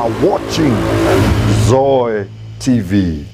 are watching Zoe TV.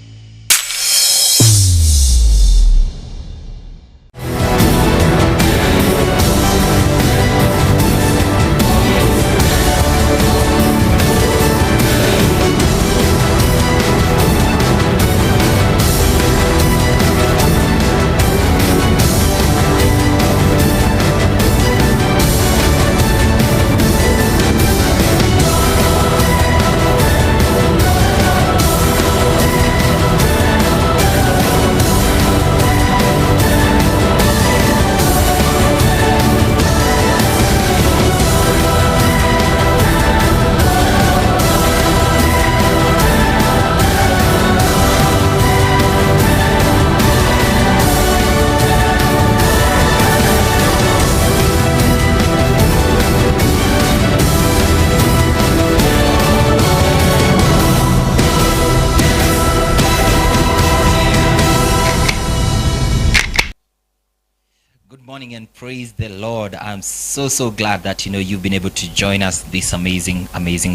And praise the Lord. I'm so glad that you've been able to join us this amazing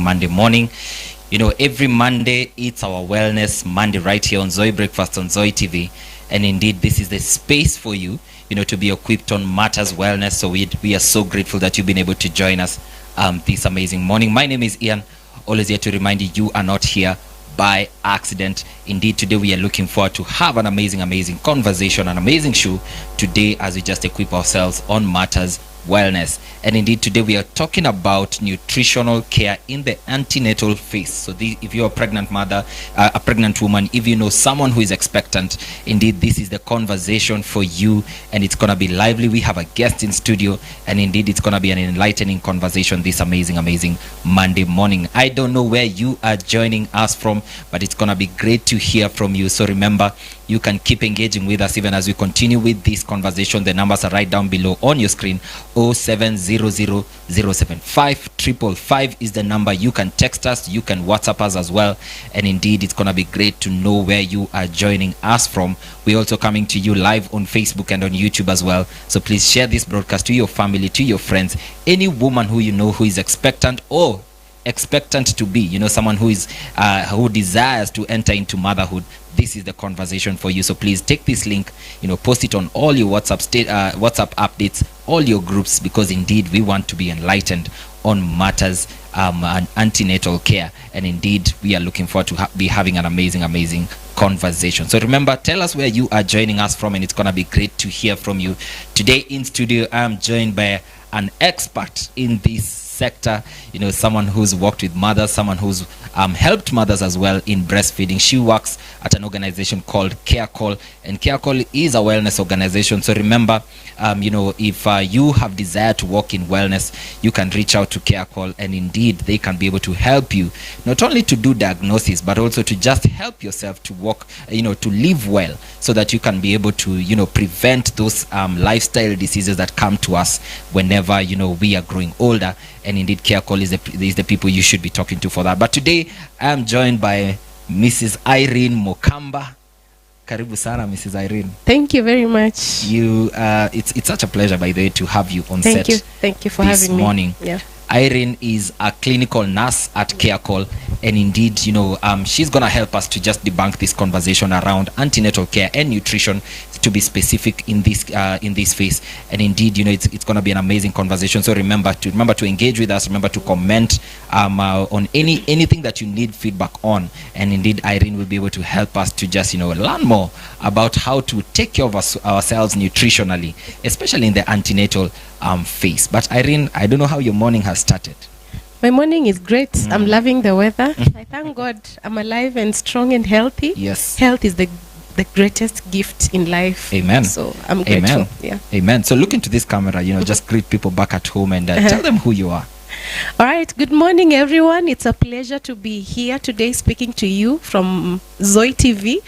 Monday morning. Every Monday it's our Wellness Monday right here on Zoe Breakfast on Zoe TV, and indeed this is the space for you to be equipped on matters wellness. So we are so grateful that you've been able to join us this amazing morning. My name is Ian, always here to remind you are not here by accident. Indeed, today we are looking forward to have an amazing conversation, an amazing show today as we just equip ourselves on matters wellness. And indeed today we are talking about nutritional care in the antenatal phase. So if you're a pregnant mother, a pregnant woman, if you know someone who is expectant, indeed this is the conversation for you, and it's gonna be lively. We have a guest in studio, and indeed it's gonna be an enlightening conversation this amazing Monday morning. I don't know where you are joining us from, but it's gonna be great to hear from you. So remember, you can keep engaging with us even as we continue with this conversation. The numbers are right down below on your screen. 0700075555 is the number. You can text us, you can WhatsApp us as well, and indeed it's gonna be great to know where you are joining us from. We're also coming to you live on Facebook and on YouTube as well. So please share this broadcast to your family, to your friends, any woman who you know who is expectant or expectant to be, someone who is who desires to enter into motherhood. This is the conversation for you. So please take this link, post it on all your WhatsApp updates, all your groups, because indeed we want to be enlightened on matters and antenatal care. And indeed we are looking forward to be having an amazing conversation. So remember, tell us where you are joining us from, and it's gonna be great to hear from you. Today in studio I'm joined by an expert in this sector, someone who's worked with mothers, someone who's helped mothers as well in breastfeeding. She works at an organization called Care Call, and Care Call is a wellness organization. So remember, if you have desire to work in wellness, you can reach out to Care Call, and indeed they can be able to help you not only to do diagnosis, but also to just help yourself to work, to live well, so that you can be able to prevent those lifestyle diseases that come to us whenever we are growing older. And indeed Care Call is the people you should be talking to for that. But today I am joined by Mrs. Irene Mokamba. Karibu sana, Mrs. Irene. Thank you very much. It's such a pleasure, by the way, to have you on set. Thank you for having me. This morning. Yeah. Irene is a clinical nurse at Care Call, and indeed, she's gonna help us to just debunk this conversation around antenatal care and nutrition, to be specific in this phase. And indeed, it's gonna be an amazing conversation. So remember to engage with us. Remember to comment on anything that you need feedback on, and indeed Irene will be able to help us to just learn more about how to take care of ourselves nutritionally, especially in the antenatal phase. But Irene, I don't know how your morning has started. My morning is great. I'm loving the weather. I thank God I'm alive and strong and healthy. Yes. Health is the greatest gift in life. Amen. So I'm grateful. Amen. Yeah. Amen. So look into this camera, just greet people back at home and tell them who you are. All right. Good morning, everyone. It's a pleasure to be here today speaking to you from Zoe TV.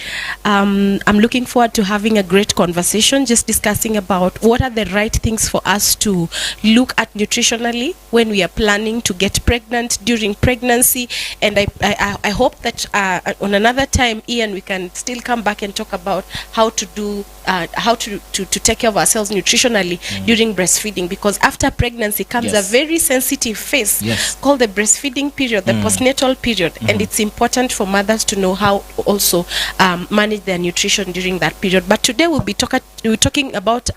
I'm looking forward to having a great conversation, just discussing about what are the right things for us to look at nutritionally when we are planning to get pregnant, during pregnancy. And I hope that on another time, Ian, we can still come back and talk about how to do how to take care of ourselves nutritionally during breastfeeding, because after pregnancy comes a very sensitive phase called the breastfeeding period, the postnatal period, and it's important for mothers to know how also manage their nutrition during that period. But today we're talking about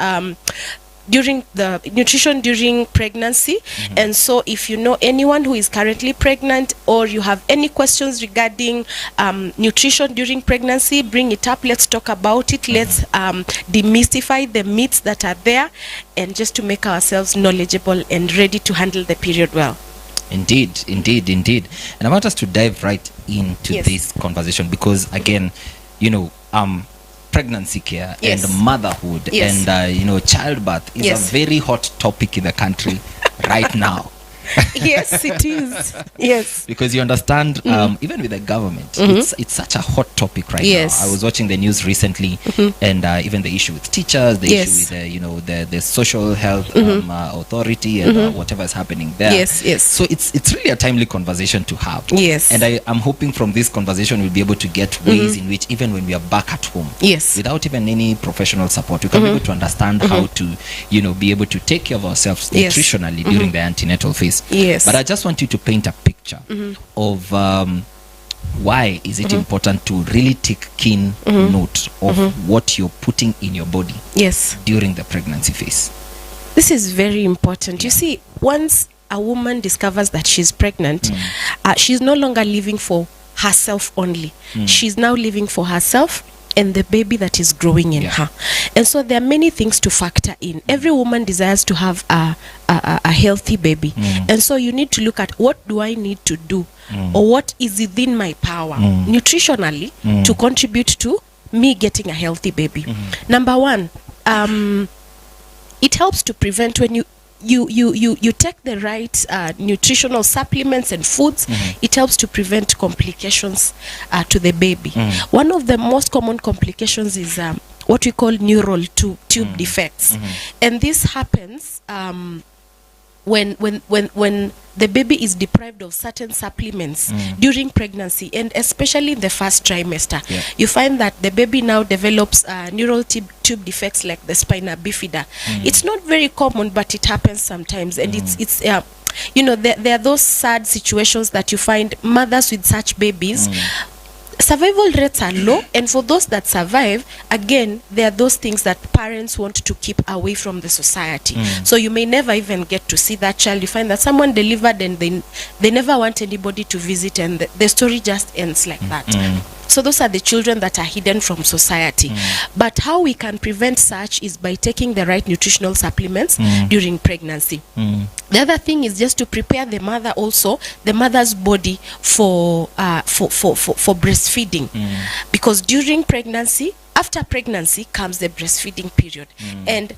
during the nutrition during pregnancy. And so if you know anyone who is currently pregnant, or you have any questions regarding nutrition during pregnancy, bring it up. Let's talk about it. Let's demystify the myths that are there, and just to make ourselves knowledgeable and ready to handle the period well. Indeed. And I want us to dive right into this conversation, because again, pregnancy care and motherhood and childbirth is a very hot topic in the country right now. Yes, it is. Yes, because you understand, even with the government, it's such a hot topic right now. I was watching the news recently, and even the issue with teachers, the issue with the social health authority, and whatever is happening there. Yes. So it's really a timely conversation to have. Yes. And I'm hoping from this conversation we'll be able to get ways in which, even when we are back at home, without even any professional support, we can be able to understand how to be able to take care of ourselves nutritionally during the antenatal phase. Yes. But I just want you to paint a picture of why is it important to really take keen note of what you're putting in your body during the pregnancy phase. This is very important. You see, once a woman discovers that she's pregnant, she's no longer living for herself only. She's now living for herself and the baby that is growing in her. And so there are many things to factor in. Every woman desires to have a healthy baby. And so you need to look at, what do I need to do, or what is within my power nutritionally to contribute to me getting a healthy baby. Number one, it helps to prevent, when you take the right nutritional supplements and foods, it helps to prevent complications to the baby. One of the most common complications is what we call neural tube defects. And this happens when the baby is deprived of certain supplements during pregnancy, and especially in the first trimester. You find that the baby now develops neural tube defects like the spina bifida. It's not very common, but it happens sometimes, and it's there are those sad situations that you find mothers with such babies. Survival rates are low, and for those that survive, again, there are those things that parents want to keep away from the society. So you may never even get to see that child. You find that someone delivered and they never want anybody to visit, and the story just ends like that. So those are the children that are hidden from society. But how we can prevent such is by taking the right nutritional supplements during pregnancy. The other thing is just to prepare the mother, also the mother's body for breastfeeding, because during pregnancy, after pregnancy comes the breastfeeding period, and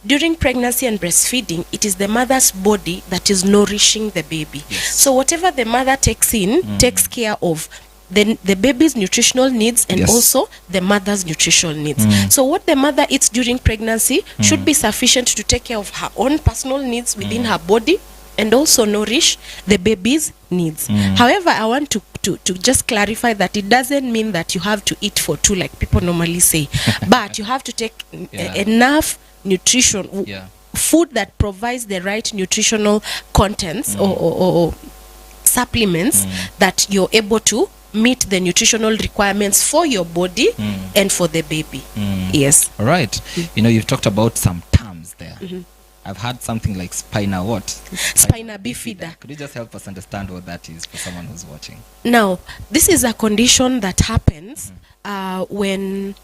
during pregnancy and breastfeeding, it is the mother's body that is nourishing the baby. So whatever the mother takes in takes care of the baby's nutritional needs, and also the mother's nutritional needs. So what the mother eats during pregnancy should be sufficient to take care of her own personal needs within her body, and also nourish the baby's needs. However, I want to just clarify that it doesn't mean that you have to eat for two, like people normally say, but you have to take enough nutrition, food that provides the right nutritional contents or supplements that you're able to meet the nutritional requirements for your body and for the baby. Yes. All right. You've talked about some terms there. I've heard something like spina bifida. Could you just help us understand what that is for someone who's watching? Now, this is a condition that happens when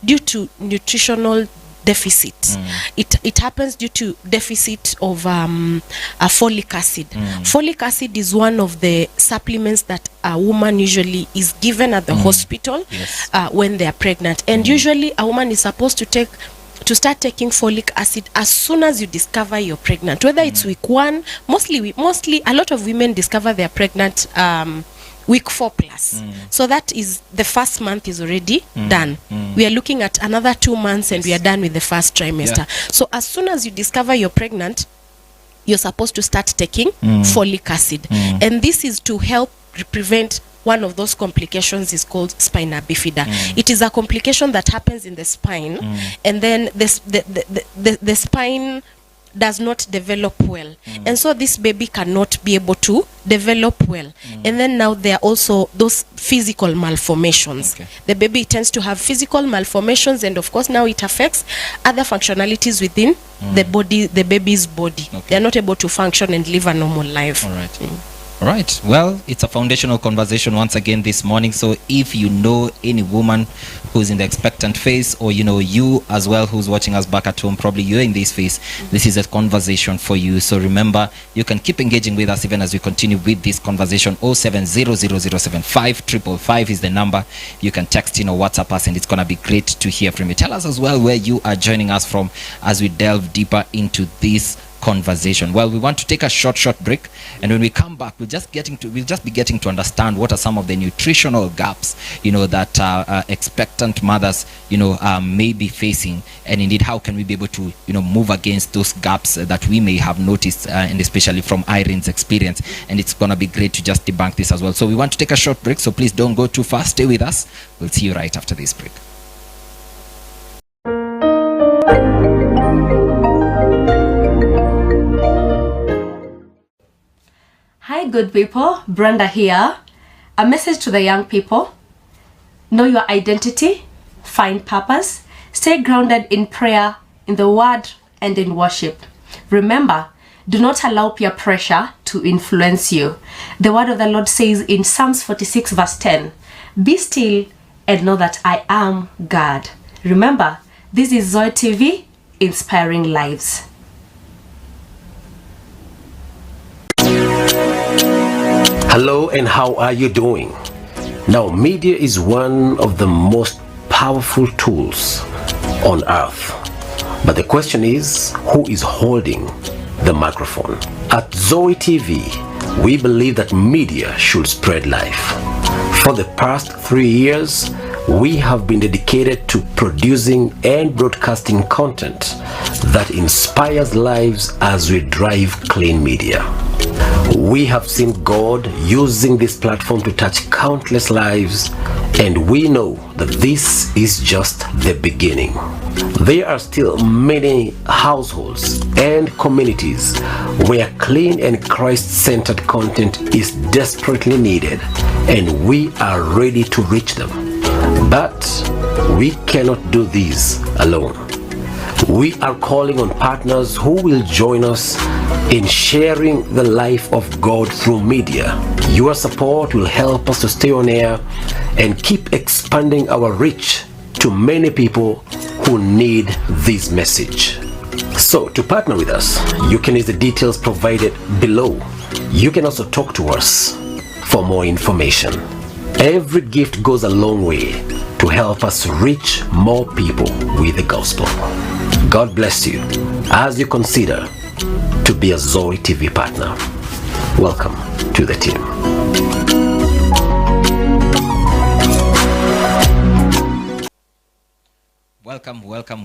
due to nutritional deficit. It happens due to deficit of folic acid. Folic acid is one of the supplements that a woman usually is given at the hospital when they are pregnant. And usually a woman is supposed to start taking folic acid as soon as you discover you're pregnant, whether it's week 1. Mostly a lot of women discover they're pregnant week 4+. So that is, the first month is already done. We are looking at another 2 months and we are done with the first trimester. So as soon as you discover you're pregnant, you're supposed to start taking folic acid. And this is to help prevent one of those complications is called spina bifida. It is a complication that happens in the spine, and then the spine does not develop well, and so this baby cannot be able to develop well. And then now there are also those physical malformations. The baby tends to have physical malformations, and of course now it affects other functionalities within the body, the baby's body. They are not able to function and live a normal life. All right. All right. Well, it's a foundational conversation once again this morning. So if you know any woman who's in the expectant phase, or you as well who's watching us back at home, probably you're in this phase, this is a conversation for you. So remember, you can keep engaging with us even as we continue with this conversation. 07000755555 is the number. You can text or WhatsApp us, and it's gonna be great to hear from you. Tell us as well where you are joining us from as we delve deeper into this conversation. Well, we want to take a short break, and when we come back, we'll just be getting to understand what are some of the nutritional gaps that expectant mothers may be facing, and indeed how can we be able to move against those gaps that we may have noticed, and especially from Irene's experience. And it's gonna be great to just debunk this as well. So we want to take a short break, so please don't go too far. Stay with us. We'll see you right after this break. Hi good people, Brenda here. A message to the young people: know your identity, find purpose, stay grounded in prayer, in the word, and in worship. Remember, do not allow peer pressure to influence you. The word of the Lord says in Psalms 46 verse 10, "Be still and know that I am God." Remember, this is Zoe TV, inspiring lives. Hello, and how are you doing? Now, media is one of the most powerful tools on earth. But the question is, who is holding the microphone? At Zoe TV, we believe that media should spread life. For the past 3 years, we have been dedicated to producing and broadcasting content that inspires lives as we drive clean media. We have seen God using this platform to touch countless lives, and we know that this is just the beginning. There are still many households and communities where clean and Christ-centered content is desperately needed, and we are ready to reach them. But we cannot do this alone. We are calling on partners who will join us in sharing the life of God through media. Your support will help us to stay on air and keep expanding our reach to many people who need this message. So to partner with us, you can use the details provided below. You can also talk to us for more information. Every gift goes a long way to help us reach more people with the gospel. God bless you as you consider to be a Zoe TV partner. Welcome to the team.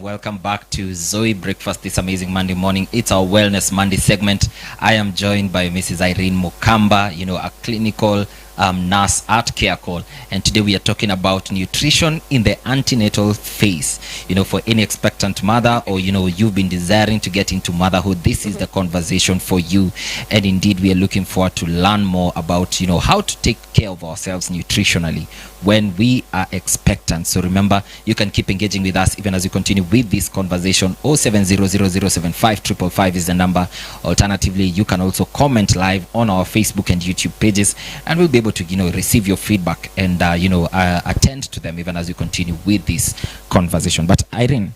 Welcome back to Zoe Breakfast this amazing Monday morning. It's our Wellness Monday segment. I am joined by Mrs. Irene Mokamba, a clinical nurse at Care Call, and today we are talking about nutrition in the antenatal phase. For any expectant mother, or you've been desiring to get into motherhood, this is the conversation for you. And indeed, we are looking forward to learn more about how to take care of ourselves nutritionally when we are expectant. So remember, you can keep engaging with us even as we continue with this conversation. 07000755555 is the number. Alternatively, you can also comment live on our Facebook and YouTube pages, and we'll be able to receive your feedback and attend to them even as we continue with this conversation. But Irene,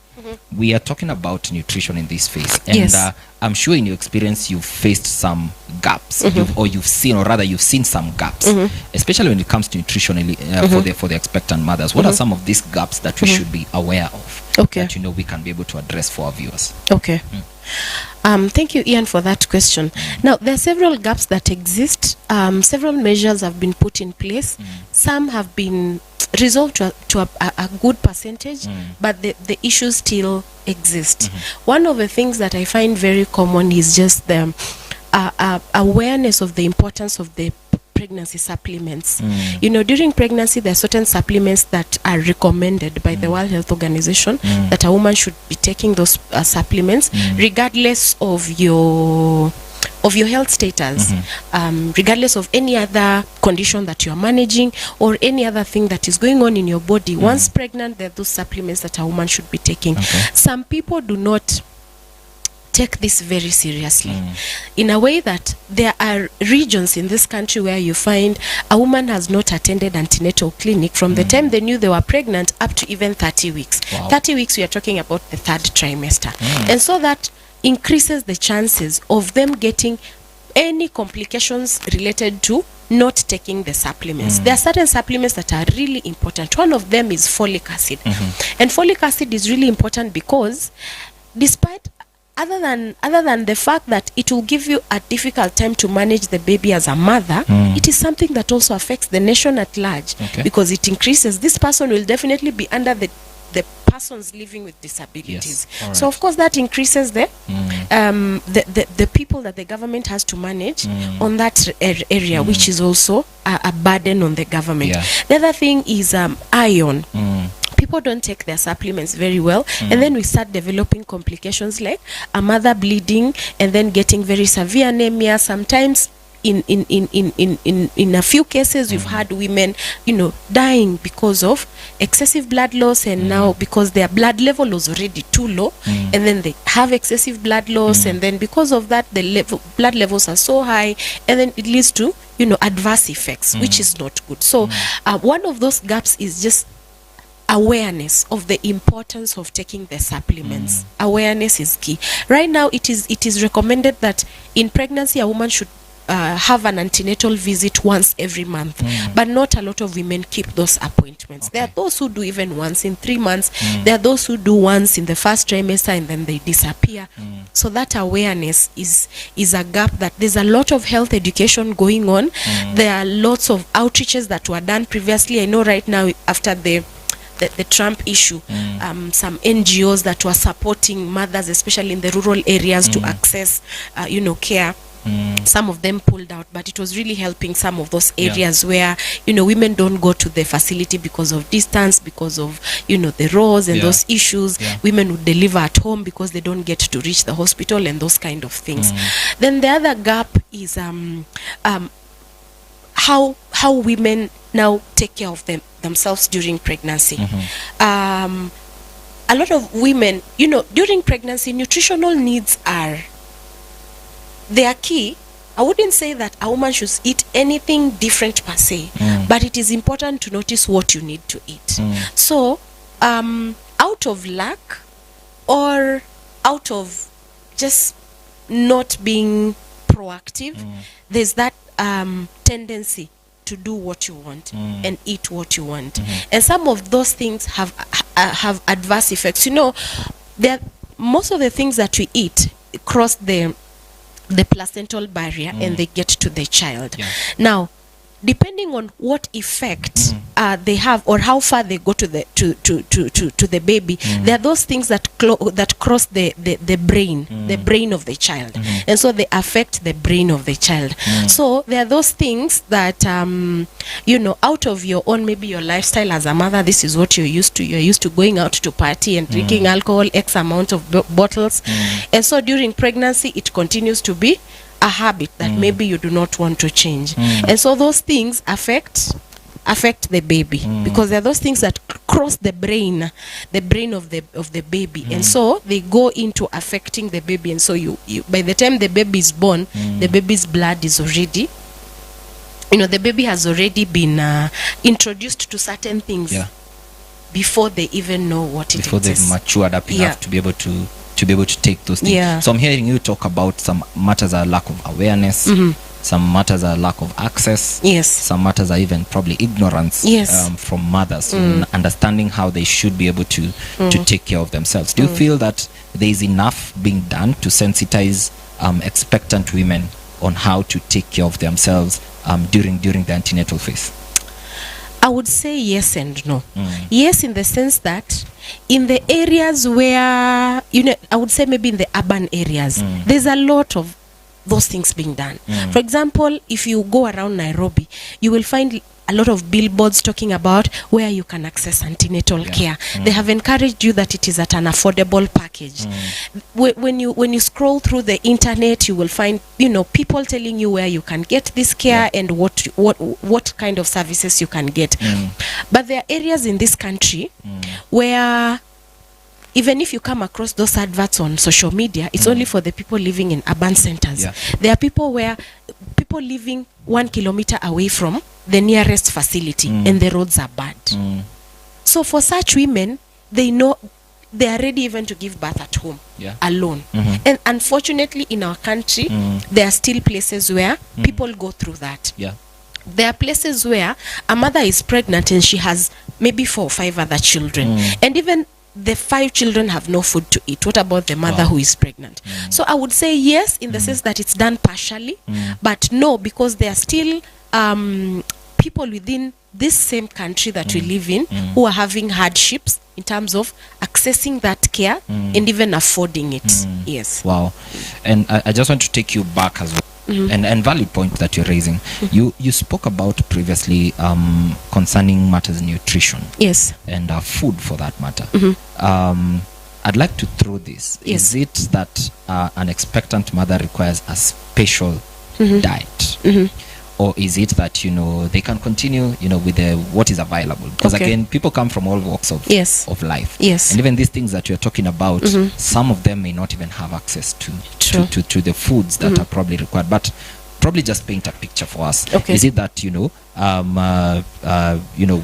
we are talking about nutrition in this phase, and Yes. I'm sure in your experience you've faced some gaps, you've seen some gaps, especially when it comes to nutrition for the expectant mothers. What are some of these gaps that we should be aware of, that we can be able to address for our viewers? Okay. Thank you, Ian, for that question. Now, there are several gaps that exist. Several measures have been put in place. Some have been resolved to a good percentage, but the issues still exist. One of the things that I find very common is just the awareness of the importance of the pregnancy supplements. You know, during pregnancy, there are certain supplements that are recommended by the World Health Organization that a woman should be taking those supplements, regardless of your health status, regardless of any other condition that you are managing or any other thing that is going on in your body. Once pregnant, there are those supplements that a woman should be taking. Some people do not take this very seriously, in a way that there are regions in this country where you find a woman has not attended antenatal clinic from the time they knew they were pregnant up to even 30 weeks. 30 weeks, we are talking about the third trimester. And so that increases the chances of them getting any complications related to not taking the supplements. There are certain supplements that are really important. One of them is folic acid. And folic acid is really important because despite other than the fact that it will give you a difficult time to manage the baby as a mother, it is something that also affects the nation at large, because it increases. This person will definitely be under the persons living with disabilities. So of course that increases the people that the government has to manage on that area, which is also a burden on the government. The other thing is iron. People don't take their supplements very well, and then we start developing complications like a mother bleeding and then getting very severe anemia. Sometimes in a few cases we've had women, you know, dying because of excessive blood loss, and now because their blood level was already too low, and then they have excessive blood loss, and then because of that the blood levels are so high, and then it leads to, you know, adverse effects, which is not good. So one of those gaps is just awareness of the importance of taking the supplements. Awareness is key. Right now it is recommended that in pregnancy a woman should have an antenatal visit once every month, but not a lot of women keep those appointments. There are those who do even once in 3 months. There are those who do once in the first trimester and then they disappear. So that awareness is a gap. That there's a lot of health education going on. There are lots of outreaches that were done previously. I know right now after the Trump issue, some NGOs that were supporting mothers, especially in the rural areas, to access you know, care. Some of them pulled out, but it was really helping some of those areas where, you know, women don't go to the facility because of distance, because of, you know, the roads and those issues. Women would deliver at home because they don't get to reach the hospital and those kind of things. Then the other gap is how women now take care of themselves during pregnancy. A lot of women, you know, during pregnancy, nutritional needs they are key. I wouldn't say that a woman should eat anything different per se, but it is important to notice what you need to eat. So out of lack or out of just not being proactive, there's that tendency to do what you want and eat what you want, and some of those things have adverse effects. You know, most of the things that we eat cross the placental barrier and they get to the child. Now, depending on what effect they have or how far they go to the baby, there are those things that cross the brain of the child, and so they affect the brain of the child. So there are those things that you know, out of your own, maybe your lifestyle as a mother, this is what you're used to going out to party and drinking alcohol, X amount of bottles, and so during pregnancy it continues to be a habit that maybe you do not want to change, and so those things affect the baby, because there are those things that cross the brain of the baby, and so they go into affecting the baby, and so you by the time the baby is born, the baby's blood is already, you know, the baby has already been introduced to certain things before they even know what it is. Before they've matured up enough to be able to take those things. So I'm hearing you talk about some matters are lack of awareness, some matters are lack of access, some matters are even probably ignorance from mothers, understanding how they should be able to take care of themselves. Do you feel that there is enough being done to sensitize expectant women on how to take care of themselves during the antenatal phase? I would say yes and no. Yes, in the sense that in the areas where, you know, I would say maybe in the urban areas, there's a lot of those things being done. For example, if you go around Nairobi, you will find a lot of billboards talking about where you can access antenatal care. They have encouraged you that it is at an affordable package. When you scroll through the internet, you will find, you know, people telling you where you can get this care and what kind of services you can get. But there are areas in this country where even if you come across those adverts on social media, it's only for the people living in urban centers. There are people living 1 kilometer away from the nearest facility and the roads are bad. So for such women, they know they are ready even to give birth at home alone. And unfortunately in our country, there are still places where people go through that. There are places where a mother is pregnant and she has maybe 4 or 5 other children. And even the 5 children have no food to eat. What about the mother who is pregnant? So I would say yes, in the sense that it's done partially, but no, because there are still people within this same country that we live in who are having hardships in terms of accessing that care and even affording it. Yes. Wow. And I just want to take you back as well. And valid point that you're raising. You spoke about previously concerning matters nutrition. Yes. And food for that matter. I'd like to throw this. Yes. Is it that an expectant mother requires a special diet? Or is it that, you know, they can continue, you know, with what is available? Because again, people come from all walks of life. Yes. And even these things that you're talking about, some of them may not even have access to the foods that are probably required. But probably just paint a picture for us. Is it that, you know,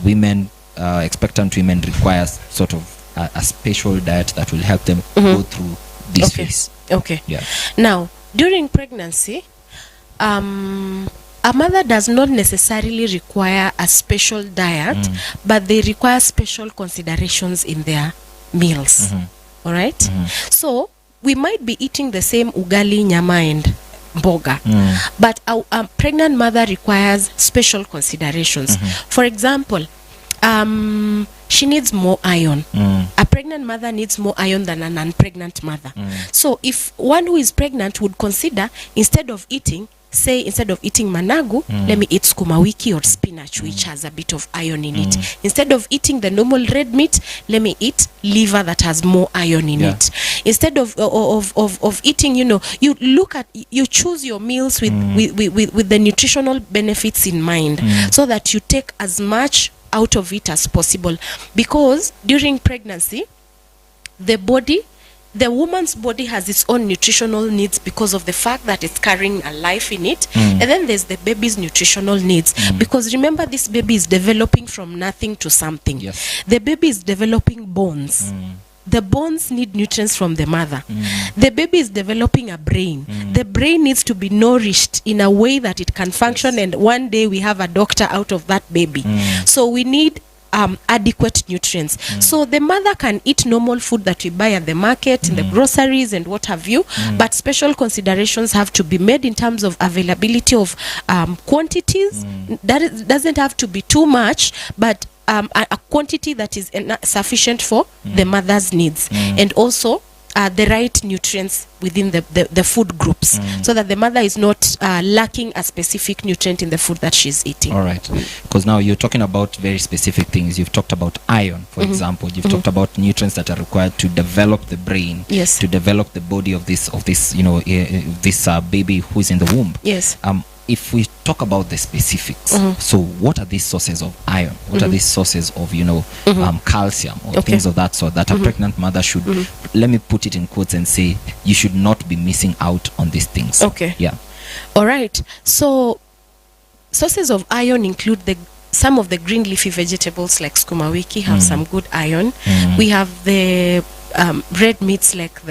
women, expectant women require sort of a special diet that will help them go through this phase? Yeah. Now, during pregnancy, a mother does not necessarily require a special diet, but they require special considerations in their meals. All right? So we might be eating the same ugali, nyama, and mboga, but a pregnant mother requires special considerations. For example, she needs more iron. A pregnant mother needs more iron than an unpregnant mother. So if one who is pregnant would consider, instead of eating managu, let me eat sukuma wiki or spinach, which has a bit of iron in it. Instead of eating the normal red meat, let me eat liver that has more iron in it. Instead of eating, you know, you choose your meals with the nutritional benefits in mind, so that you take as much out of it as possible. Because during pregnancy, the woman's body has its own nutritional needs because of the fact that it's carrying a life in it. And then there's the baby's nutritional needs. Because remember, this baby is developing from nothing to something. The baby is developing bones. The bones need nutrients from the mother. The baby is developing a brain. The brain needs to be nourished in a way that it can function, and one day we have a doctor out of that baby. So we need adequate nutrients. So the mother can eat normal food that we buy at the market, in the groceries and what have you, but special considerations have to be made in terms of availability of quantities. That doesn't have to be too much, but a quantity that is sufficient for the mother's needs, and also the right nutrients within the food groups, so that the mother is not lacking a specific nutrient in the food that she's eating. All right, because now you're talking about very specific things. You've talked about iron, for example. You've talked about nutrients that are required to develop the brain, to develop the body of this you know, this baby who is in the womb. If we talk about the specifics, so what are these sources of iron? What are these sources of, you know, calcium or things of that sort that a pregnant mother should, let me put it in quotes and say, you should not be missing out on these things? All right. So sources of iron include some of the green leafy vegetables like sukuma wiki have some good iron. We have the red meats like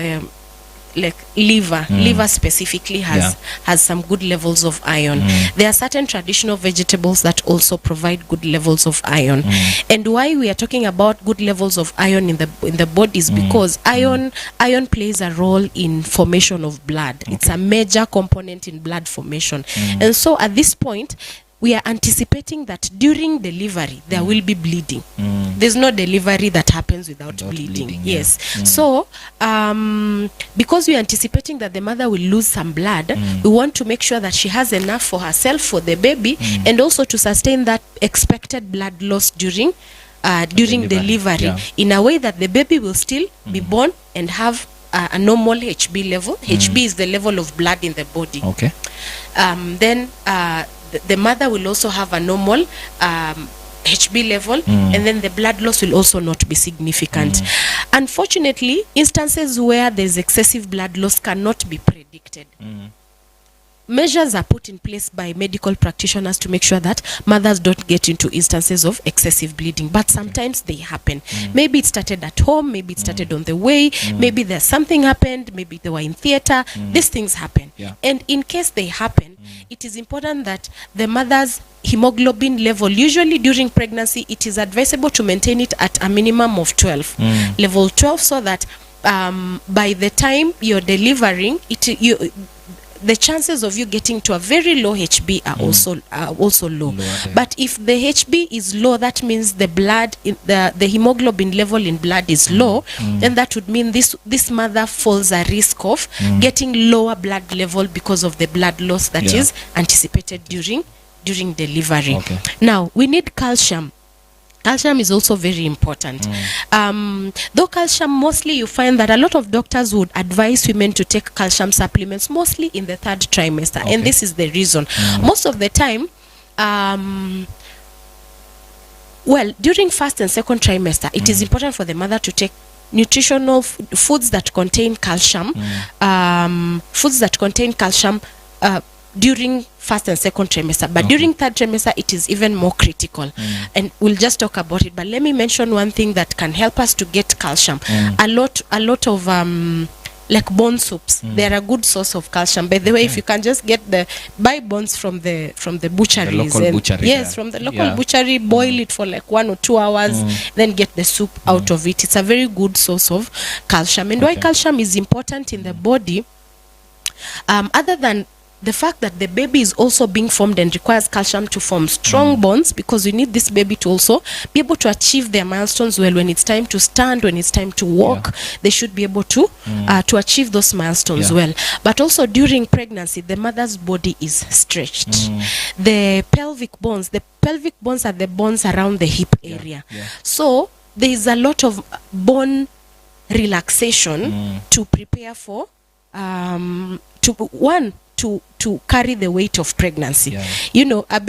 liver specifically has some good levels of iron. There are certain traditional vegetables that also provide good levels of iron. And why we are talking about good levels of iron in the body is because iron plays a role in formation of blood. It's a major component in blood formation. And so at this point, we are anticipating that during delivery there will be bleeding. There's no delivery that happens without bleeding. Yes. So because we are anticipating that the mother will lose some blood, we want to make sure that she has enough for herself, for the baby, and also to sustain that expected blood loss during delivery in a way that the baby will still be born and have a normal HB level. HB is the level of blood in the body. Okay. Then the mother will also have a normal HB level, and then the blood loss will also not be significant. Unfortunately, instances where there's excessive blood loss cannot be predicted. Measures are put in place by medical practitioners to make sure that mothers don't get into instances of excessive bleeding, but sometimes they happen. Maybe it started at home, maybe it started on the way, maybe there's something happened, maybe they were in theater. These things happen. And in case they happen, it is important that the mother's hemoglobin level, usually during pregnancy, it is advisable to maintain it at a minimum of 12, level 12, so that by the time you're delivering, the chances of you getting to a very low HB are also low. But if the HB is low, that means the blood, the hemoglobin level in blood is low, then that would mean this mother falls a risk of getting lower blood level because of the blood loss that is anticipated during delivery. Now, we need calcium. Calcium is also very important. Though calcium, mostly you find that a lot of doctors would advise women to take calcium supplements mostly in the 3rd trimester. And this is the reason. Most of the time, during 1st and 2nd trimester, it is important for the mother to take nutritional foods that contain calcium, during 1st and 2nd trimester, but during 3rd trimester it is even more critical, and we'll just talk about it. But let me mention one thing that can help us to get calcium. A lot of like bone soups, they're a good source of calcium. By the way, if you can just buy bones from the butcheries, from the local butchery, boil it for like 1 or 2 hours, then get the soup out of it. It's a very good source of calcium. And why calcium is important in the body, other than the fact that the baby is also being formed and requires calcium to form strong bonds, because we need this baby to also be able to achieve their milestones well. When it's time to stand, when it's time to walk, they should be able to achieve those milestones well. But also during pregnancy, the mother's body is stretched. The pelvic bones are the bones around the hip area. So there is a lot of bone relaxation to prepare for to carry the weight of pregnancy. You know, a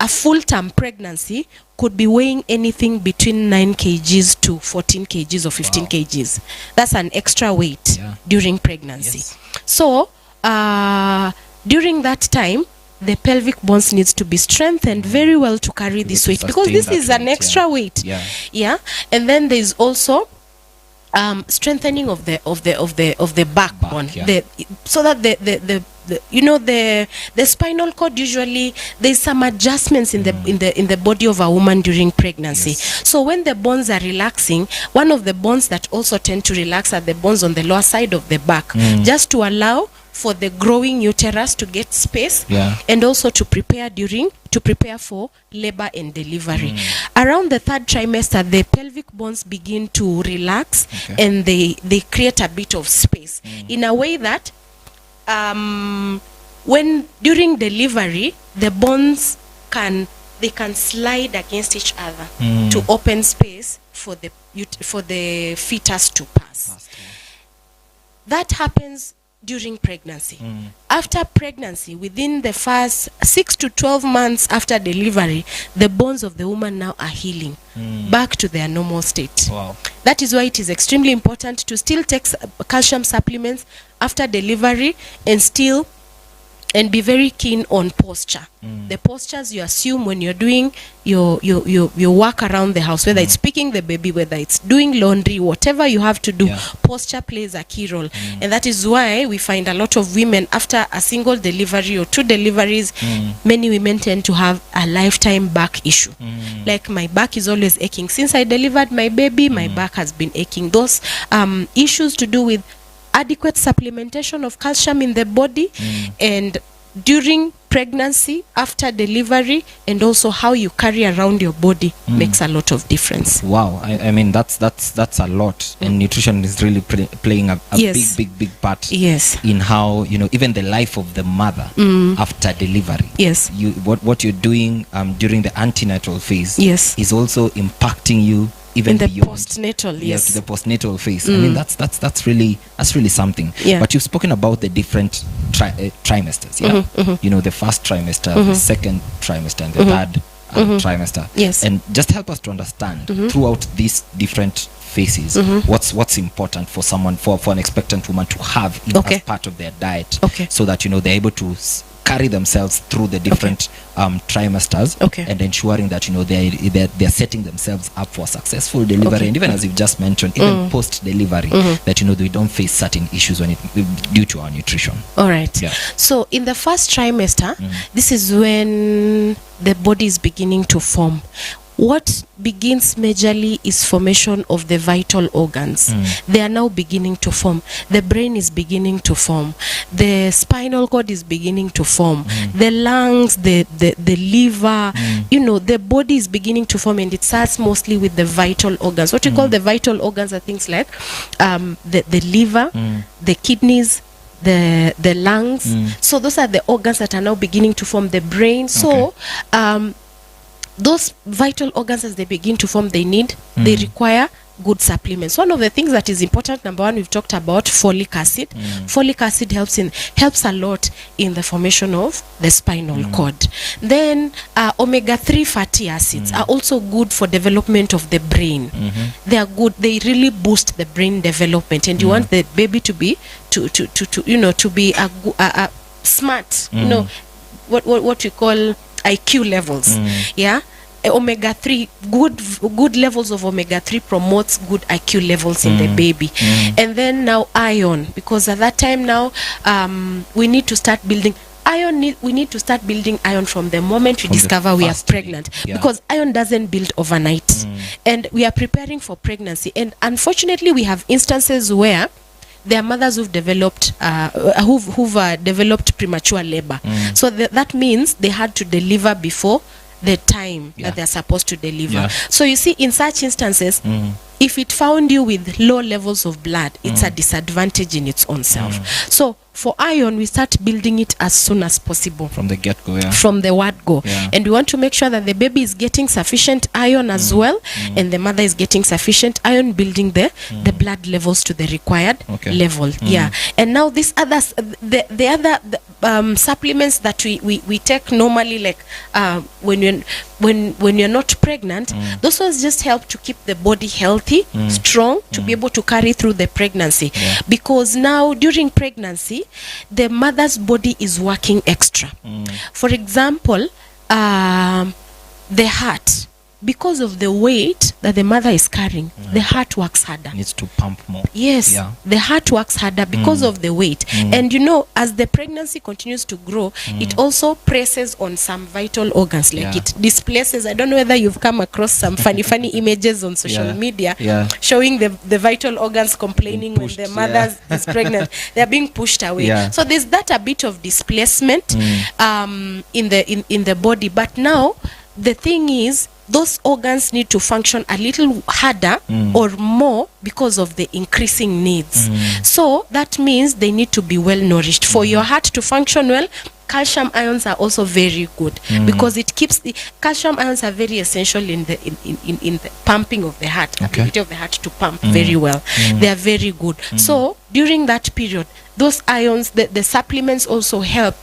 full-term pregnancy could be weighing anything between 9 kgs to 14 kgs or 15 kgs. That's an extra weight during pregnancy. So during that time, the pelvic bones needs to be strengthened very well to carry this weight, because this is an extra weight. And then there's also strengthening of the backbone, so that the spinal cord, usually there's some adjustments in the body of a woman during pregnancy. So when the bones are relaxing, one of the bones that also tend to relax are the bones on the lower side of the back, just to allow for the growing uterus to get space, and also to prepare for labor and delivery. Around the 3rd trimester, the pelvic bones begin to relax, and they create a bit of space in a way that when during delivery, the bones can slide against each other to open space for the fetus to pass. That happens during pregnancy. After pregnancy, within the first 6 to 12 months after delivery, the bones of the woman now are healing back to their normal state. That is why it is extremely important to still take calcium supplements after delivery, and be very keen on posture. The postures you assume when you're doing your work around the house, whether it's picking the baby, whether it's doing laundry, whatever you have to do, posture plays a key role. And that is why we find a lot of women, after a single delivery or 2 deliveries, many women tend to have a lifetime back issue. Like, my back is always aching. Since I delivered my baby, my back has been aching. Those issues to do with adequate supplementation of calcium in the body, and during pregnancy, after delivery, and also how you carry around your body makes a lot of difference. Wow, I mean that's a lot, and nutrition is really playing a Yes. big part. Yes. In how, you know, even the life of the mother after delivery. Yes. What you're doing during the antenatal phase Yes. is also impacting you even In the beyond postnatal, yeah, yes. to the postnatal phase. I mean that's really something. Yeah. But you've spoken about the different trimesters. Yeah, you know, the first trimester, the second trimester, and the third trimester. Yes. And just help us to understand throughout these different phases what's important for someone, for an expectant woman to have Okay. as part of their diet, Okay. so that, you know, they're able to carry themselves through the different trimesters, Okay. and ensuring that, you know, they're setting themselves up for successful delivery, Okay. and even as you've just mentioned, even post delivery, that, you know, we don't face certain issues due to our nutrition. All right. Yeah. So in the first trimester, this is when the body is beginning to form. What begins majorly is formation of the vital organs. They are now beginning to form. The brain is beginning to form. The spinal cord is beginning to form. The lungs, the liver, you know, the body is beginning to form, and it starts mostly with the vital organs. What we call the vital organs are things like the liver, the kidneys, the lungs. So those are the organs that are now beginning to form. The brain. So those vital organs, as they begin to form, they require good supplements. One of the things that is important, number one, we've talked about folic acid. Folic acid helps a lot in the formation of the spinal cord. Then omega-3 fatty acids are also good for development of the brain. They are good. They really boost the brain development, and you want the baby to be to be a smart, you know, what we call IQ levels. Yeah. Omega-3, good levels of omega-3 promotes good IQ levels in the baby. And then now iron, because at that time now we need to start building iron. We need to start building iron from the moment we discover we are pregnant, because iron doesn't build overnight. And we are preparing for pregnancy, and unfortunately we have instances where there are mothers who've developed developed premature labor. So that means they had to deliver before the time that they're supposed to deliver. So you see, in such instances, if it found you with low levels of blood, it's a disadvantage in its own self. So for iron, we start building it as soon as possible. From the get-go, From the word go. Yeah. And we want to make sure that the baby is getting sufficient iron as well, and the mother is getting sufficient iron, building the blood levels to the required level. Yeah. And now these others, the other supplements that we take normally, like when you're not pregnant, those ones just help to keep the body healthy, strong, to be able to carry through the pregnancy. Because now during pregnancy, the mother's body is working extra. For example, the heart, because of the weight that the mother is carrying, the heart works harder. Needs to pump more. Yes, the heart works harder because of the weight. And you know, as the pregnancy continues to grow, it also presses on some vital organs, like it displaces. I don't know whether you've come across some funny images on social media showing the vital organs complaining when the mother is pregnant. They're being pushed away. So there's that a bit of displacement in the body. But now the thing is, those organs need to function a little harder or more because of the increasing needs. So that means they need to be well nourished. For your heart to function well, calcium ions are also very good, because it keeps the calcium ions are very essential in the pumping of the heart, ability of the heart to pump very well. They are very good. So during that period, those ions, the supplements also help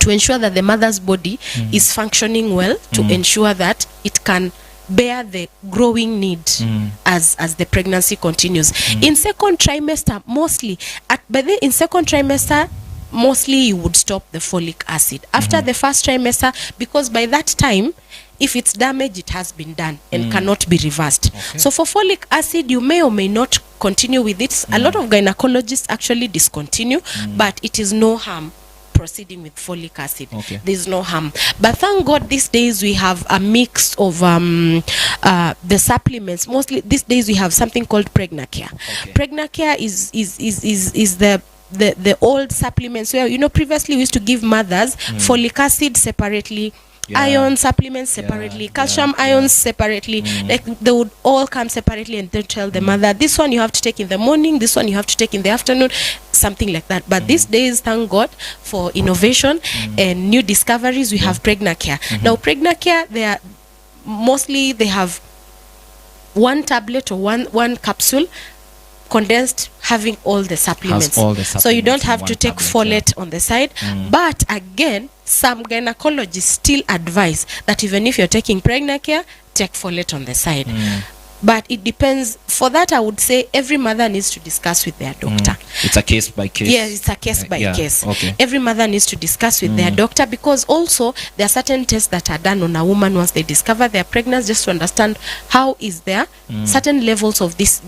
to ensure that the mother's body is functioning well, to ensure that it can bear the growing need as the pregnancy continues. In second trimester, mostly you would stop the folic acid after the first trimester, because by that time, if it's damaged, it has been done and cannot be reversed. So for folic acid, you may or may not continue with it. A lot of gynecologists actually discontinue, but it is no harm proceeding with folic acid. There's no harm. But thank God these days we have a mix of the supplements. Mostly these days we have something called Pregnacare. Pregnacare is the old supplements where, you know, previously we used to give mothers folic acid separately, iron supplements separately, calcium ions separately. Like they would all come separately, and then tell the mother, this one you have to take in the morning, this one you have to take in the afternoon, something like that. But these days, thank God for innovation and new discoveries, we have Pregnacare. Now Pregnacare, they have one tablet or one capsule condensed, having all the supplements. So you don't have to take folate on the side. But again, some gynecologists still advise that even if you're taking Pregnacare, take folate on the side. But it depends. For that, I would say every mother needs to discuss with their doctor. It's a case by case. Yes, it's a case by case. Okay. Every mother needs to discuss with their doctor, because also there are certain tests that are done on a woman once they discover they're pregnant, just to understand how is there certain levels of these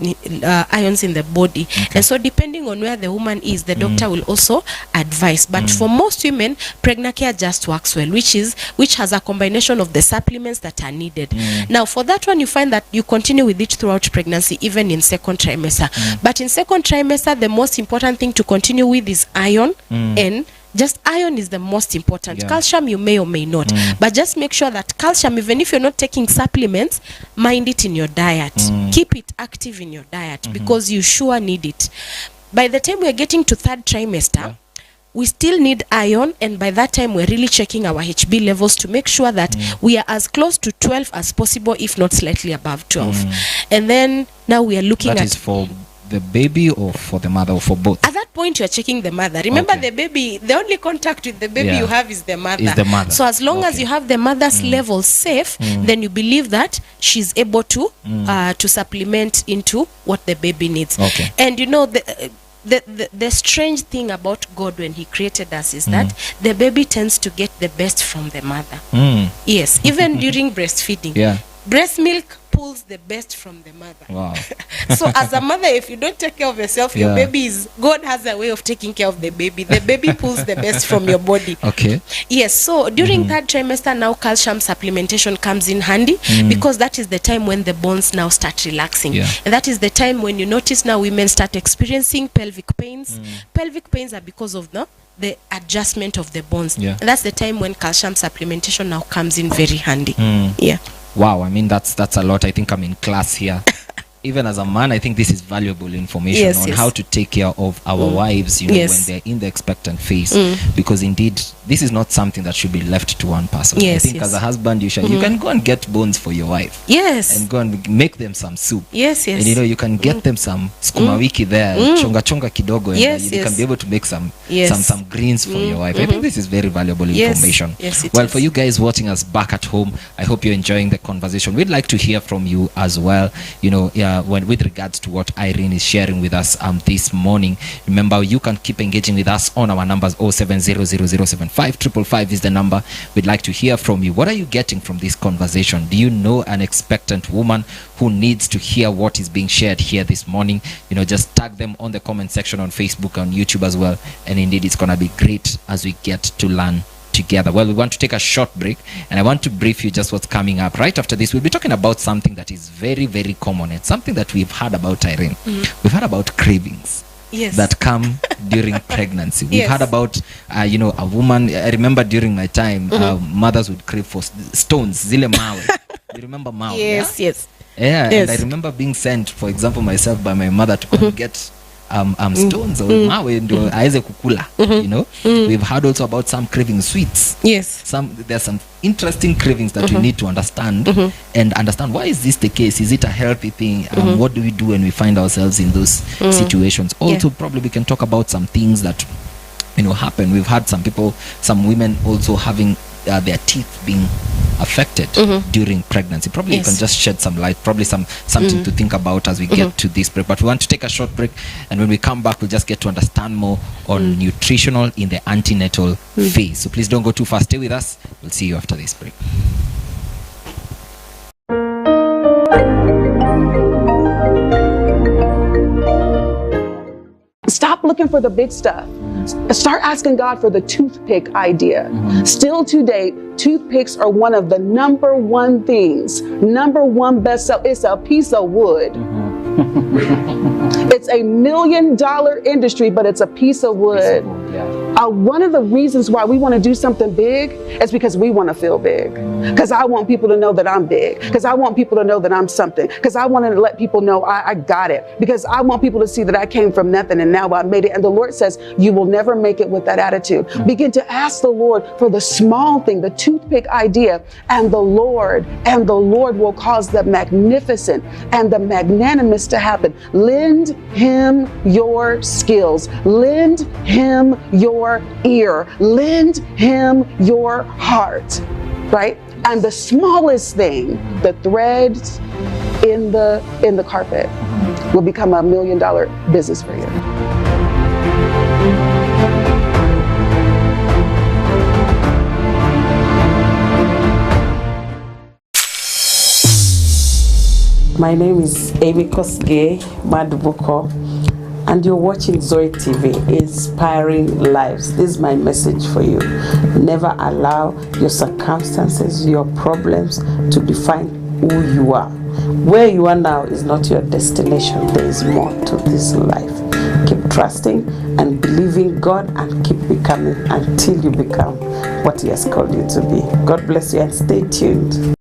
ions in the body. And so depending on where the woman is, the doctor will also advise. But for most women, Pregnacare just works well, which has a combination of the supplements that are needed. Now for that one, you find that you continue with it throughout pregnancy, even in second trimester. But in second trimester, the most important thing to continue with is iron, and just iron is the most important. Calcium you may or may not, but just make sure that calcium, even if you're not taking supplements, mind it in your diet. Keep it active in your diet, because you sure need it. By the time we're getting to third trimester, we still need iron, and by that time we're really checking our HB levels to make sure that we are as close to 12 as possible, if not slightly above 12. And then now we are looking That is for the baby or for the mother, or for both? At that point, you're checking the mother. Remember, the baby, the only contact with the baby you have is the mother. So as long as you have the mother's levels safe, then you believe that she's able to supplement into what the baby needs. And you know, the strange thing about God when he created us is that the baby tends to get the best from the mother. Yes, even during breastfeeding. Breast milk pulls the best from the mother. Wow. So as a mother, if you don't take care of yourself, your baby God has a way of taking care of the baby. The baby pulls the best from your body. Yes, so during third trimester now, calcium supplementation comes in handy, because that is the time when the bones now start relaxing. And that is the time when you notice now women start experiencing pelvic pains. Pelvic pains are because of the adjustment of the bones. And that's the time when calcium supplementation now comes in very handy. Wow, I mean, that's a lot. I think I'm in class here. Even as a man, I think this is valuable information on how to take care of our wives, you know, when they're in the expectant phase. Because indeed, this is not something that should be left to one person. I think as a husband, you can go and get bones for your wife. And go and make them some soup. And you know, you can get them some skuma wiki there, chonga kidogo, and you can be able to make some greens for your wife. I think this is very valuable information. Well, for you guys watching us back at home, I hope you're enjoying the conversation. We'd like to hear from you as well. You know, with regards to what Irene is sharing with us this morning. Remember, you can keep engaging with us on our numbers. 07000755555 is the number. We'd like to hear from you. What are you getting from this conversation? Do you know an expectant woman who needs to hear what is being shared here this morning? You know, just tag them on the comment section on Facebook, on YouTube as well. And indeed, it's going to be great as we get to learn together. Well, we want to take a short break, and I want to brief you just what's coming up. Right after this, we'll be talking about something that is very, very common. It's something that we've heard about, Irene. We've heard about cravings that come during pregnancy. We've heard about, you know, a woman. I remember during my time, mothers would crave for stones, zile mawe. You remember mawe? Yes. And I remember being sent, for example, myself by my mother to go and get stones or mawe ndo aweze kukula. You know, we've heard also about some craving sweets. There's some interesting cravings that we need to understand and understand, why is this the case? Is it a healthy thing? What do we do when we find ourselves in those situations? Also, probably we can talk about some things that, you know, happen. We've had some women also having their teeth being affected during pregnancy. Probably you can just shed some light, probably something to think about as we get to this break. But we want to take a short break, and when we come back, we'll just get to understand more on nutritional in the antenatal phase. So please don't go too far. Stay with us. We'll see you after this break. Stop looking for the big stuff. Start asking God for the toothpick idea. Still to date, toothpicks are one of the number one things, number one bestseller. It's a piece of wood. It's a $1 million industry, but it's a piece of wood. One of the reasons why we want to do something big is because we want to feel big. Because I want people to know that I'm big. Because I want people to know that I'm something. Because I want to let people know I got it. Because I want people to see that I came from nothing and now I made it. And the Lord says, you will never make it with that attitude. Begin to ask the Lord for the small thing, the toothpick idea, and the Lord will cause the magnificent and the magnanimous to happen. Lend him your skills. Lend him your ear. Lend him your heart, right? And the smallest thing, the threads in the carpet, will become $1 million business for you. My name is Amy Kosgei Madubuko, and you're watching Zoe TV, Inspiring Lives. This is my message for you. Never allow your circumstances, your problems to define who you are. Where you are now is not your destination. There is more to this life. Keep trusting and believing God and keep becoming until you become what He has called you to be. God bless you and stay tuned.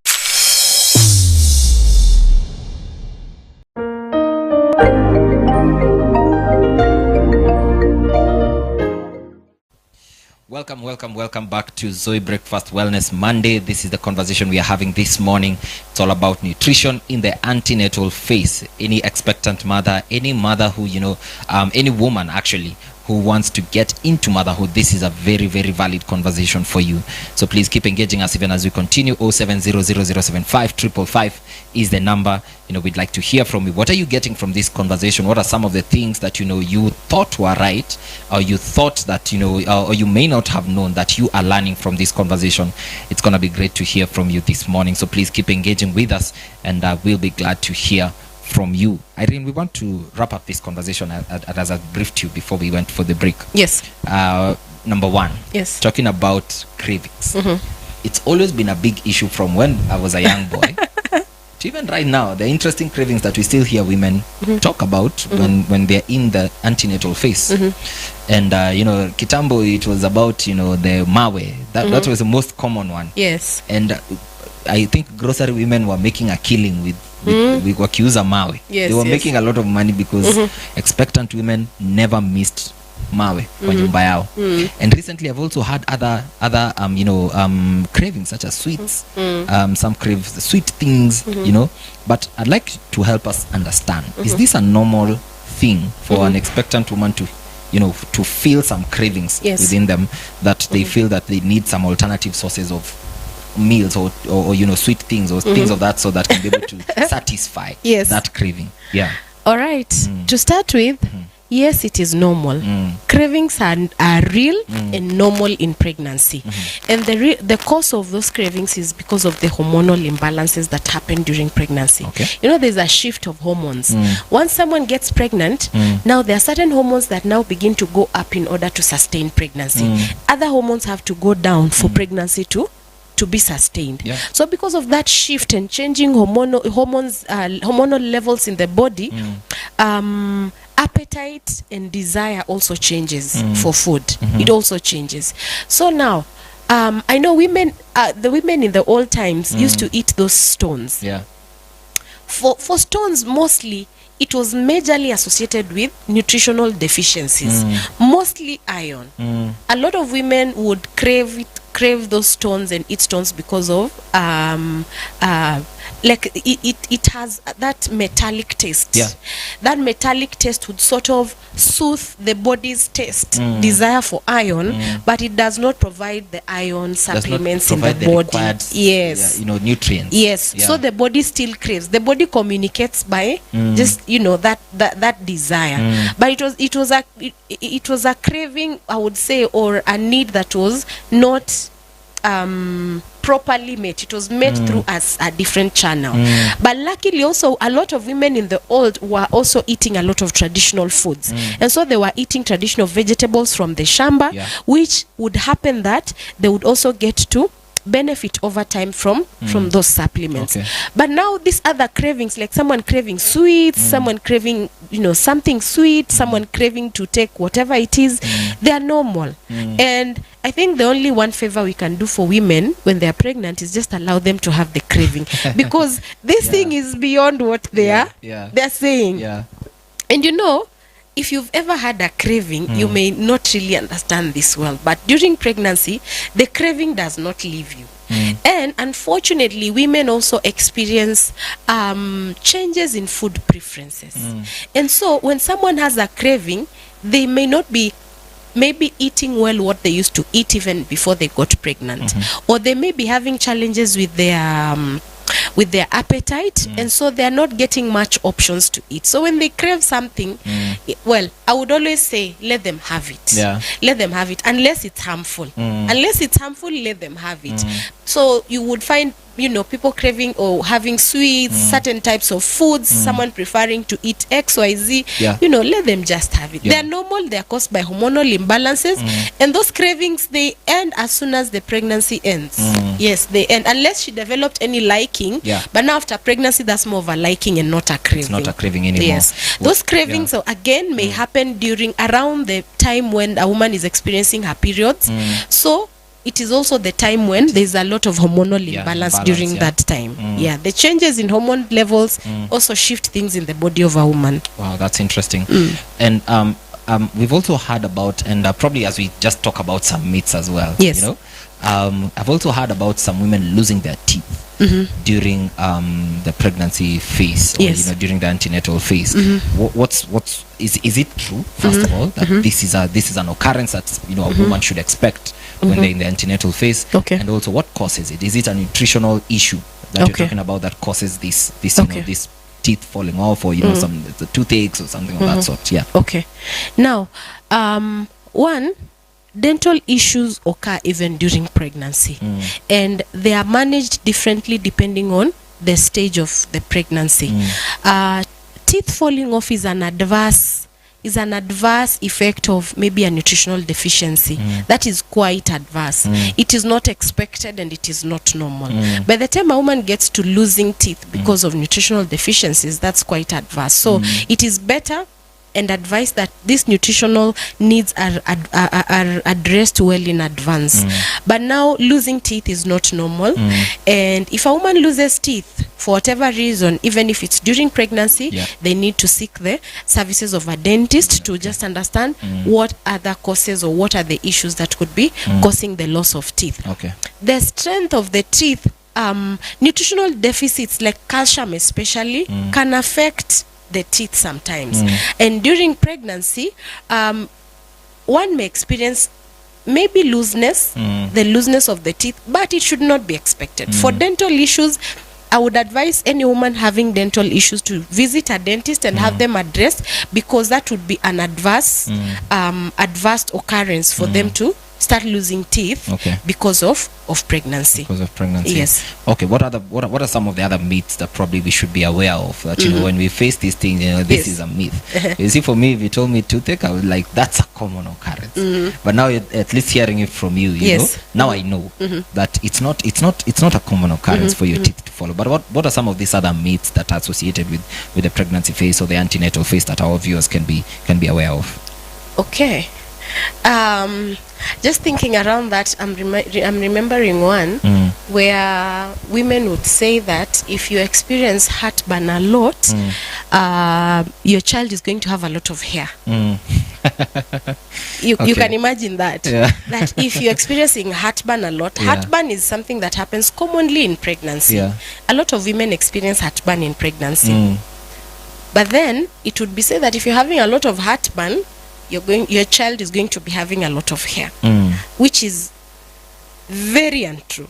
Welcome back to Zoe Breakfast Wellness Monday. This is the conversation we are having this morning. It's all about nutrition in the antenatal phase. Any expectant mother, any mother who, any woman actually who wants to get into motherhood, this is a very, very valid conversation for you. So please keep engaging us even as we continue. 07000755555 is the number. We'd like to hear from you. What are you getting from this conversation? What are some of the things that you thought were right, or you thought that or you may not have known that you are learning from this conversation? It's going to be great to hear from you this morning. So please keep engaging with us, and we'll be glad to hear from you. Irene, we want to wrap up this conversation as I briefed you before we went for the break. Yes. Number one, yes, talking about cravings. It's always been a big issue from when I was a young boy to even right now. The interesting cravings that we still hear women talk about when they're in the antenatal phase. And kitambo, it was about the mawe. That was the most common one. Yes. And I think grocery women were making a killing with wakiuza mawe. Yes, they were making a lot of money because expectant women never missed mawe kwa nyumba yao. And recently I've also had other cravings such as sweets. Some crave sweet things, but I'd like to help us understand, is this a normal thing for an expectant woman to to feel some cravings within them, that they feel that they need some alternative sources of meals or sweet things or things of that, so that can be able to satisfy that craving? All right. To start with, yes, it is normal. Cravings are real and normal in pregnancy. And the cause of those cravings is because of the hormonal imbalances that happen during pregnancy. There's a shift of hormones. Once someone gets pregnant, now there are certain hormones that now begin to go up in order to sustain pregnancy. Other hormones have to go down for pregnancy to be sustained. So because of that shift and changing hormonal levels in the body, appetite and desire also changes for food. It also changes. So now I know the women in the old times used to eat those stones. For stones, mostly it was majorly associated with nutritional deficiencies, mostly iron. A lot of women would crave those stones and eat stones because of it has that metallic taste. That metallic taste would sort of soothe the body's taste, desire for iron, but it does not provide the iron supplements in the body. Nutrients. So the body still craves. The body communicates by just that desire. But it was a craving, I would say, or a need that was not properly met. It was met through a different channel. But luckily also a lot of women in the old were also eating a lot of traditional foods, and so they were eating traditional vegetables from the shamba, which would happen that they would also get to benefit over time from those supplements. Okay. But now these other cravings, like someone craving sweets, someone craving, something sweet, someone craving to take whatever it is, they are normal. And I think the only one favor we can do for women when they are pregnant is just allow them to have the craving, because this thing is beyond what they're saying. Yeah. And if you've ever had a craving, you may not really understand this well, but during pregnancy, the craving does not leave you. And unfortunately, women also experience changes in food preferences. And so when someone has a craving, they may not be maybe eating well what they used to eat even before they got pregnant, or they may be having challenges with their appetite, and so they're not getting much options to eat. So when they crave something, well, I would always say let them have it. Let them have it, unless it's harmful. Unless it's harmful, let them have it. So you would find people craving or having sweets, certain types of foods, someone preferring to eat XYZ, let them just have it. They're normal, they're caused by hormonal imbalances, and those cravings, they end as soon as the pregnancy ends. Yes, they end, unless she developed any liking, but now after pregnancy, that's more of a liking and not a craving. It's not a craving anymore. Yes, those cravings, so again, may happen around the time when a woman is experiencing her periods. So it is also the time when there's a lot of hormonal imbalance during that time. The changes in hormone levels also shift things in the body of a woman. Wow, that's interesting. And we've also heard about, and probably as we just talk about some myths as well. Yes. I've also heard about some women losing their teeth during the pregnancy phase, or during the antenatal phase. Is it true, first of all, that this is an occurrence that a woman should expect when they're in the antenatal phase? And also, what causes it? Is it a nutritional issue that you're talking about that causes this this teeth falling off, or some the toothaches or something of that sort? Okay. Now, one, dental issues occur even during pregnancy, and they are managed differently depending on the stage of the pregnancy. Teeth falling off is an adverse effect of maybe a nutritional deficiency. That is quite adverse. It is not expected and it is not normal. By the time a woman gets to losing teeth because of nutritional deficiencies, that's quite adverse. So it is better and advise that these nutritional needs are addressed well in advance. But now losing teeth is not normal, and if a woman loses teeth for whatever reason, even if it's during pregnancy, they need to seek the services of a dentist to just understand what other causes or what are the issues that could be causing the loss of teeth. The strength of the teeth, nutritional deficits like calcium especially can affect the teeth sometimes. And during pregnancy, one may experience maybe looseness, the looseness of the teeth, but it should not be expected. For dental issues, I would advise any woman having dental issues to visit a dentist and have them addressed, because that would be an adverse occurrence for them to start losing teeth because of pregnancy. Yes. Okay. What are some of the other myths that probably we should be aware of, that when we face these things, this is a myth? You see, for me, if you told me toothache, I would like, that's a common occurrence. But now, at least hearing it from you, you know, now I know that it's not a common occurrence for your teeth to follow. But what are some of these other myths that are associated with the pregnancy phase or the antenatal phase that our viewers can be aware of? Okay. Just thinking around that, I'm remembering one where women would say that if you experience heartburn a lot, your child is going to have a lot of hair. You can imagine that. That if you're experiencing heartburn a lot, heartburn is something that happens commonly in pregnancy. A lot of women experience heartburn in pregnancy. But then it would be said that if you're having a lot of heartburn, your child is going to be having a lot of hair, which is very untrue.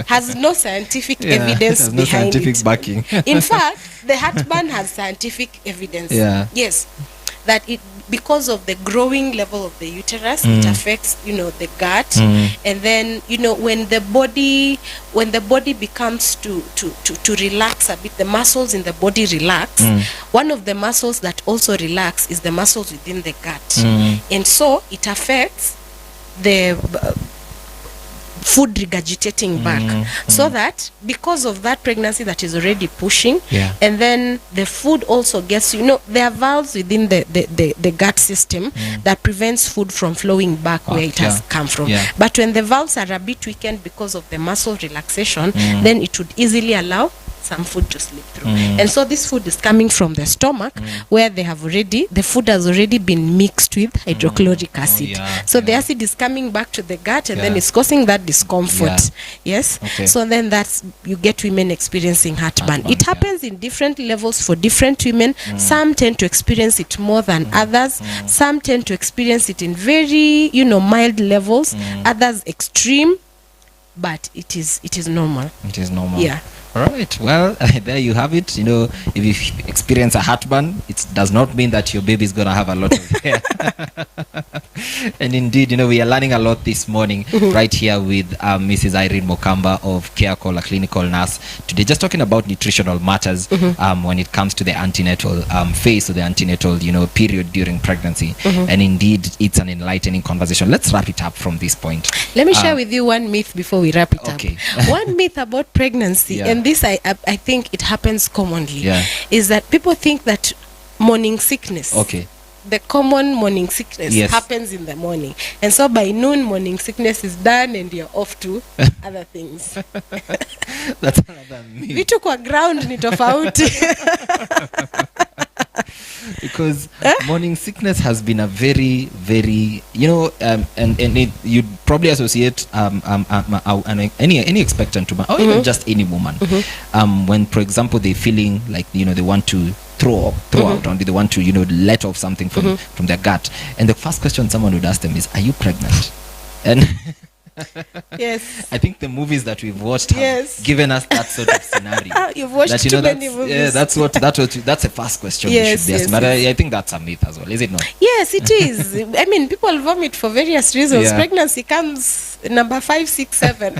Has no scientific evidence behind scientific backing. In fact, the heartburn has scientific evidence. Yes, that it, because of the growing level of the uterus, it affects, the gut, and then, when the body becomes to relax a bit, the muscles in the body relax. One of the muscles that also relax is the muscles within the gut, and so it affects the food regurgitating back, so that because of that pregnancy that is already pushing, and then the food also gets, there are valves within the gut system that prevents food from flowing back where it has come from. But when the valves are a bit weakened because of the muscle relaxation, then it would easily allow some food to slip through. And so this food is coming from the stomach, where the food has already been mixed with hydrochloric acid. So the acid is coming back to the gut, and then it's causing that discomfort. Yes. So then you get women experiencing heartburn. It happens in different levels for different women. Some tend to experience it more than others. Some tend to experience it in very, mild levels. Others extreme. But it is normal. It is normal. Yeah. All right. Well, there you have it. If you experience a heartburn, it does not mean that your baby is going to have a lot of hair. And indeed, we are learning a lot this morning right here with Mrs. Irene Mokamba of CareCall, a clinical nurse. Today, just talking about nutritional matters when it comes to the antenatal phase, or the antenatal, period during pregnancy. And indeed, it's an enlightening conversation. Let's wrap it up from this point. Let me share with you one myth before we wrap it up. One myth about pregnancy, and this I think it happens commonly, is that people think that morning sickness, the common morning sickness, happens in the morning, and so by noon morning sickness is done and you're off to other things. That's another myth. Vitu kwa ground ni tofauti. Because morning sickness has been a very, very, you'd probably associate any expectant woman, or even just any woman, when, for example, they're feeling like they want to throw out, or they want to let off something from their gut, and the first question someone would ask them is, "Are you pregnant?" And yes, I think the movies that we've watched have given us that sort of scenario. You've watched too many movies. Yeah, that's the first question we should be asking. But I think that's a myth as well, is it not? Yes, it is. I mean, people vomit for various reasons. Pregnancy comes number 5, 6, 7.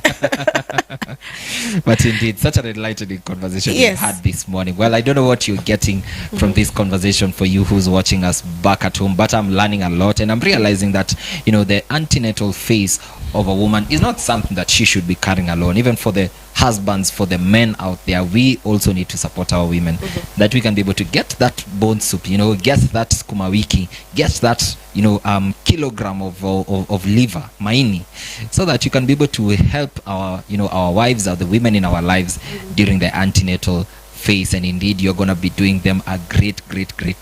But indeed, such an enlightening conversation we've had this morning. Well, I don't know what you're getting from this conversation for you who's watching us back at home, but I'm learning a lot, and I'm realizing that the antenatal phase of a woman is not something that she should be carrying alone. Even for the husbands, for the men out there, we also need to support our women, that we can be able to get that bone soup, get that skuma wiki, get that kilogram of liver maini, so that you can be able to help our our wives, or the women in our lives during the antenatal phase. And indeed, you're going to be doing them a great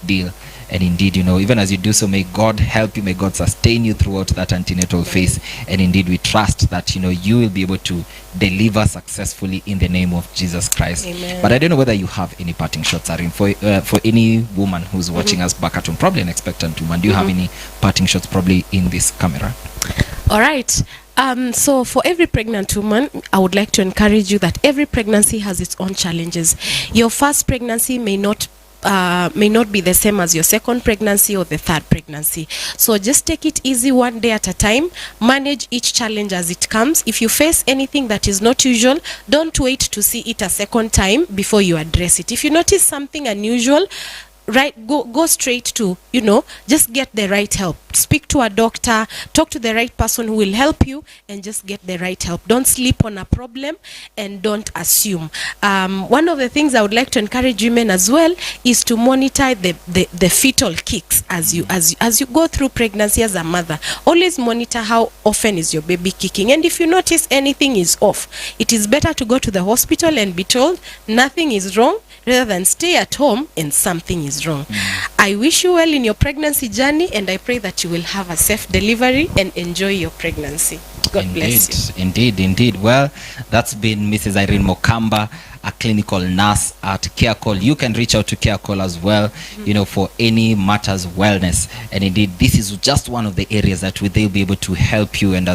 deal. And indeed, even as you do so, may God help you, may God sustain you throughout that antenatal phase. And indeed, we trust that, you will be able to deliver successfully in the name of Jesus Christ. Amen. But I don't know whether you have any parting shots, Irene, for any woman who's watching us back at home, probably an expectant woman. Do you have any parting shots probably in this camera? All right. So for every pregnant woman, I would like to encourage you that every pregnancy has its own challenges. Your first pregnancy may not be the same as your second pregnancy or the third pregnancy. So just take it easy, one day at a time. Manage each challenge as it comes. If you face anything that is not usual, don't wait to see it a second time before you address it. If you notice something unusual, go straight to, just get the right help. Speak to a doctor, talk to the right person who will help you, and just get the right help. Don't sleep on a problem, and don't assume. One of the things I would like to encourage women as well is to monitor the fetal kicks as you go through pregnancy as a mother. Always monitor how often is your baby kicking, and if you notice anything is off, it is better to go to the hospital and be told nothing is wrong, rather than stay at home and something is wrong. I wish you well in your pregnancy journey, and I pray that you will have a safe delivery and enjoy your pregnancy. God bless you. Indeed. Well, that's been Mrs. Irene Mokamba, a clinical nurse at CareCall. You can reach out to CareCall as well, for any matters wellness. And indeed, this is just one of the areas that they'll be able to help you and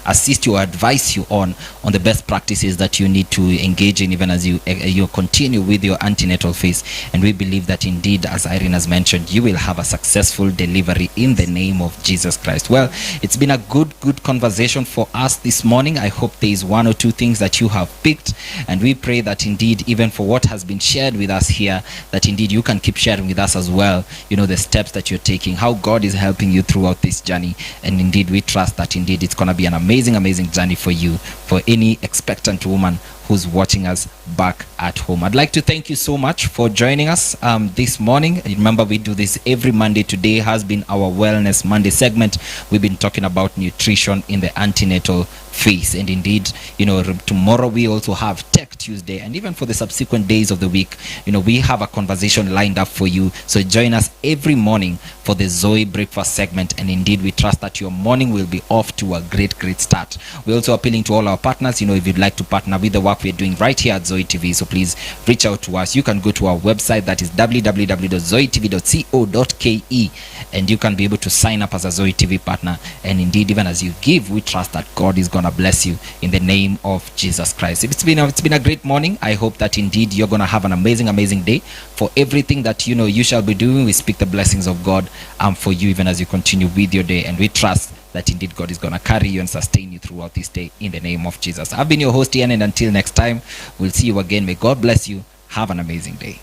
assist you or advise you on the best practices that you need to engage in, even as you continue with your antenatal phase. And we believe that indeed, as Irene has as mentioned, you will have a successful delivery in the name of Jesus Christ. Well, it's been a good conversation for us this morning. I hope there is one or two things that you have picked, and we pray that indeed, even for what has been shared with us here, that indeed you can keep sharing with us as well, the steps that you're taking, how God is helping you throughout this journey. And indeed, we trust that indeed it's going to be an amazing journey for you, for any expectant woman who's watching us back at home. I'd like to thank you so much for joining us this morning. Remember, we do this every Monday. Today has been our Wellness Monday segment. We've been talking about nutrition in the antenatal phase. And indeed, tomorrow we also have Tech Tuesday. And even for the subsequent days of the week, we have a conversation lined up for you. So join us every morning for the Zoe Breakfast segment. And indeed, we trust that your morning will be off to a great start. We're also appealing to all our partners, if you'd like to partner with the work we're doing right here at Zoe TV, so please reach out to us. You can go to our website, that is www.zoetv.co.ke, and you can be able to sign up as a Zoe TV partner. And indeed, even as you give, we trust that God is gonna bless you in the name of Jesus Christ. It's been a great morning. I hope that indeed you're gonna have an amazing day. For everything that you shall be doing, we speak the blessings of God for you, even as you continue with your day, and we trust that indeed God is going to carry you and sustain you throughout this day in the name of Jesus. I've been your host, Ian, and until next time, we'll see you again. May God bless you. Have an amazing day.